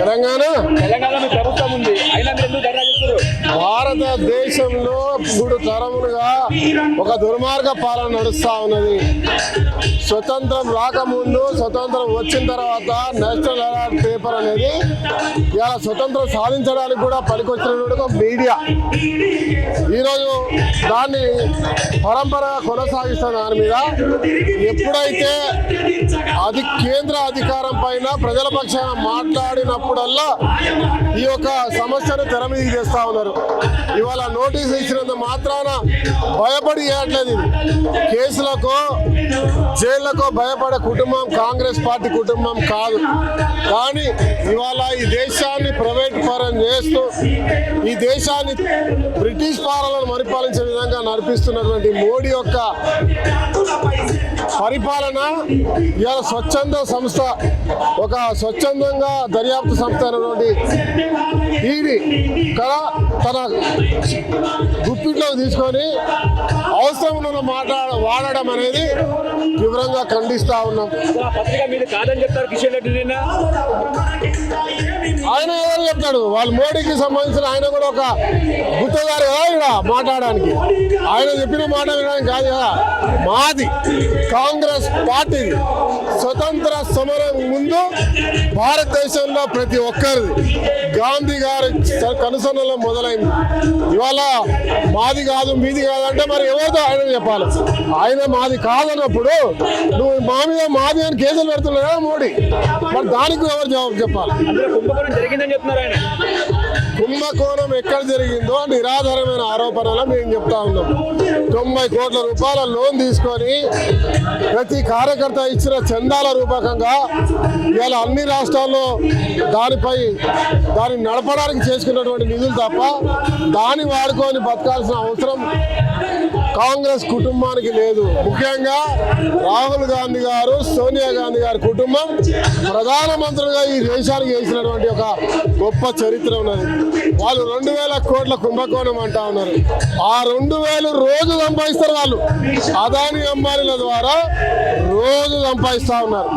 తెలంగాణలో మీ ప్రభుత్వం ఉంది, అయినా మీరు ఎందుకు ధర్నా చేస్తారు? భారతదేశంలో 3 తరములుగా ఒక దుర్మార్గ పాలన నడుస్తా ఉన్నది. స్వతంత్రం రాకముందు, స్వతంత్రం వచ్చిన తర్వాత నేషనల్ హెరాల్డ్ పేపర్ అనేది ఇలా స్వతంత్రం సాధించడానికి కూడా పనికొచ్చినటువంటి మీడియా ఈరోజు దాన్ని పరంపరగా కొనసాగిస్తున్న దాని మీద ఎప్పుడైతే అది కేంద్ర అధికారం పైన ప్రజల పక్షాన మాట్లాడినప్పుడల్లా ఈ యొక్క సమస్యను తెర మీదకి తెస్తా ఉన్నారు. ఇవాళ నోటీసు ఇచ్చినంత మాత్రాన భయపడి చేయట్లేదు. ఇది కేసులకు జైళ్లకు భయపడే కుటుంబం కాంగ్రెస్ పార్టీ కుటుంబం కాదు. కానీ ఇవాళ ఈ దేశాన్ని ప్రైవేట్ పరం చేస్తూ ఈ దేశాన్ని బ్రిటిష్ పాలనను పరిపాలించే విధంగా నడిపిస్తున్నటువంటి మోడీ యొక్క పరిపాలన ఇవాళ స్వచ్ఛంద సంస్థ, ఒక స్వచ్ఛందంగా దర్యాప్తు సంస్థ అయినటువంటి ఈడీ తన గుప్పిట్లోకి తీసుకొని అవసరం ఉన్న వాడడం అనేది తీవ్రంగా ఖండిస్తా ఉన్నాం. ఆయన ఏదో చెప్తాడు, వాళ్ళు మోడీకి సంబంధించిన ఆయన కూడా ఒక గుత్తగారు కదా ఇక్కడ మాట్లాడడానికి. ఆయన చెప్పిన మాట వినడానికి కాదు కదా. మాది కాంగ్రెస్ పార్టీ స్వతంత్ర సమరం ముందు భారతదేశంలో ప్రతి ఒక్కరిది గాంధీ గారి కనుసన్నలో మొదలైంది. ఇవాళ మాది కాదు మీది కాదంటే మరి ఎవరితో ఆయన చెప్పాలి. ఆయన మాది కాదన్నప్పుడు నువ్వు మా మీద మాది అని కేసులు పెడుతున్నారా మోడీ? మరి దానికి ఎవరు జవాబు చెప్పాలి? కుంభకోణం ఎక్కడ జరిగిందో నిరాధారమైన ఆరోపణలు మేము చెప్తా ఉన్నాం. 90 కోట్ల రూపాయల లోన్ తీసుకొని ప్రతి కార్యకర్త ఇచ్చిన చందాల రూపకంగా ఇవాళ అన్ని రాష్ట్రాల్లో దాన్ని నడపడానికి చేసుకున్నటువంటి నిధులు తప్ప దాన్ని వాడుకొని బతకాల్సిన అవసరం కాంగ్రెస్ కుటుంబానికి లేదు. ముఖ్యంగా రాహుల్ గాంధీ గారు, సోనియా గాంధీ గారి కుటుంబం ప్రధానమంత్రిగా ఈ దేశానికి చేసినటువంటి ఒక గొప్ప చరిత్ర ఉన్నది. వాళ్ళు 2000 కోట్ల కుంభకోణం అంటా ఉన్నారు. ఆ 2000 రోజు సంపాదిస్తారు. వాళ్ళు అదాని అంబానీల ద్వారా రోజు సంపాదిస్తా ఉన్నారు.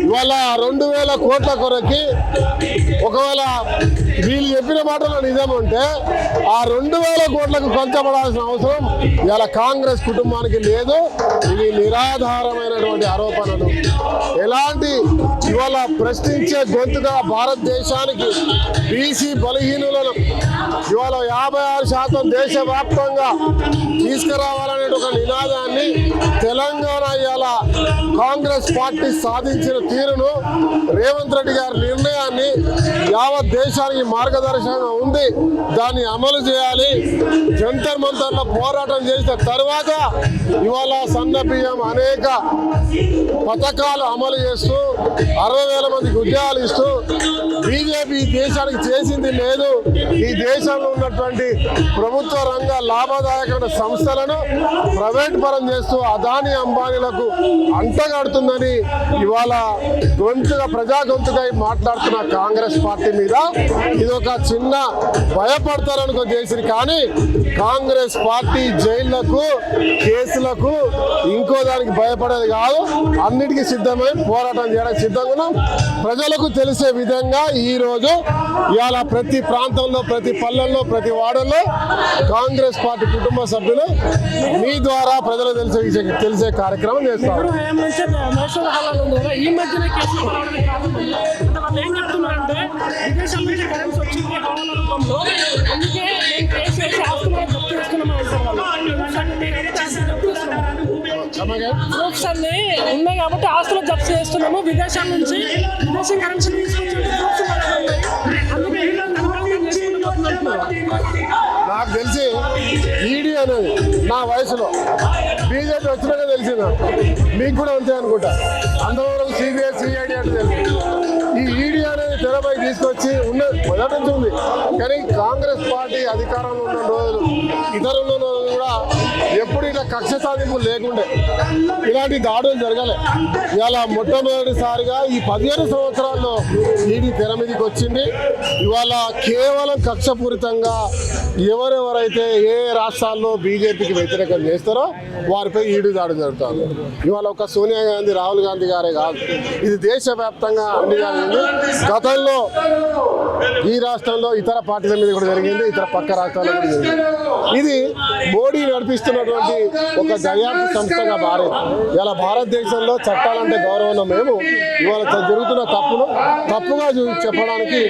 ఇవాళ 2000 కోట్ల కొరకి ఒకవేళ వీళ్ళు చెప్పిన మాటలో నిజం ఉంటే ఆ 2000 కోట్లకు పంచబడాల్సిన అవసరం ఇలా కాంగ్రెస్ కుటుంబానికి లేదు. ఇవి నిరాధారమైనటువంటి ఆరోపణలు. ఎలాంటి ఇవాళ ప్రశ్నించే గొంతుగా భారతదేశానికి బీసీ బలహీనులను ఇవాళ 56% దేశవ్యాప్తంగా తీసుకురావాలనే ఒక నినాదాన్ని తెలంగాణ ఇవాళ కాంగ్రెస్ పార్టీ సాధించిన తీరును, రేవంత్ రెడ్డి గారి నిర్ణయాన్ని యావత్ దేశానికి మార్గదర్శకంగా ఉంది. దాన్ని అమలు చేయాలి. జంతర్ మంతర్లో పోరాటం చేసిన తర్వాత ఇవాళ సన్న బియ్యం అనేక పథకాలు అమలు చేస్తూ 60,000 మందికి ఉద్యోగాలు ఇస్తూ బీజేపీ దేశానికి చేసింది లేదు. ఈ దేశంలో ఉన్నటువంటి ప్రభుత్వ రంగ లాభదాయకమైన సంస్థలను ప్రైవేట్ పరం చేస్తూ అదాని అంబానీలకు అంటగడుతుందని ఇవాళ ప్రజా గొంతుగా మాట్లాడుతున్న కాంగ్రెస్ పార్టీ మీద ఇది ఒక చిన్న భయపడతారనుకో చేసింది. కానీ కాంగ్రెస్ పార్టీ జైళ్లకు, కేసులకు, ఇంకో దానికి భయపడేది కాదు. అన్నిటికీ సిద్ధమై పోరాటం చేయడానికి సిద్ధంగా ఉన్నాం. ప్రజలకు తెలిసే విధంగా ఈరోజు ఇవాళ ప్రతి ప్రాంతంలో, ప్రతి పల్లెల్లో, ప్రతి వాడల్లో కాంగ్రెస్ పార్టీ కుటుంబ సభ్యులు మీ ద్వారా ప్రజలకు తెలిసే కార్యక్రమం చేస్తారు. ప్రూఫ్స్ అన్ని ఉన్నాయి కాబట్టి ఆస్తులు జప్తు చేస్తున్నాము. విదేశాల నుంచి విదేశీ కరెన్సీ నాకు తెలిసి ఈడీ అనేది నా వయసులో బీజేపీ వచ్చినాక తెలిసింది. మీకు కూడా అంతే అనుకుంటా. అంతవరకు సిబిఐ, సిఐడి అంటే తెలిసింది. ఈ ఈడీ అనేది తెరపై తీసుకొచ్చి మొదటి నుంచి ఉంది. కానీ కాంగ్రెస్ పార్టీ అధికారంలో ఉన్న రోజులు, ఇతరుల కూడా ఎప్పుడు ఇట్లా కక్ష సాధింపులు లేకుండే, ఇలాంటి దాడులు జరగలే. ఇవాళ మొట్టమొదటిసారిగా ఈ 15 సంవత్సరాల్లో ఈడీ తెర మీదకి వచ్చింది. ఇవాళ కేవలం కక్షపూరితంగా ఎవరెవరైతే ఏ రాష్ట్రాల్లో బీజేపీకి వ్యతిరేకం చేస్తారో వారిపై ఈడీ దాడులు జరుగుతుంది. ఇవాళ ఒక సోనియా గాంధీ, రాహుల్ గాంధీ గారే కాదు, ఇది దేశవ్యాప్తంగా అన్ని జరిగింది. గతంలో ఈ రాష్ట్రంలో ఇతర పార్టీల మీద కూడా జరిగింది, ఇతర పక్క రాష్ట్రాల్లో కూడా జరిగింది. ఇది మోడీ నడిపిస్తున్నటువంటి ఒక దర్యాప్తు సంస్థగా మారింది. ఇలా భారతదేశంలో చట్టాలంటే గౌరవం మేము ఇవాళ జరుగుతున్న తప్పుగా చెప్పడానికి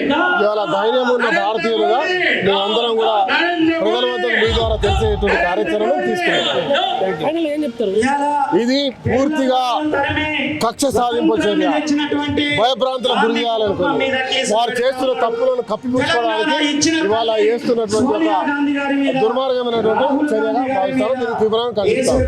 ఇవాళ ధైర్యం ఉన్న భారతీయులుగా మేమందరం కూడా ప్రజల వద్ద మీ ద్వారా తెలిసేటువంటి కార్యాచరణను తీసుకున్నాం. ఫైనల్ ఏం చెప్తారు? ఇది పూర్తిగా కక్ష సాధింపు చర్య, భయభ్రాంతులకు గురి చేయాలనుకుంది. వారు చేస్తున్న తప్పులను కప్పిపుచ్చుకోవడానికి ఇవాళ చేస్తున్నటువంటి ఒక దుర్మార్గమైనటువంటి చర్యగా భావిస్తారు. దీనికి తీవ్రంగా ఖండిస్తారు.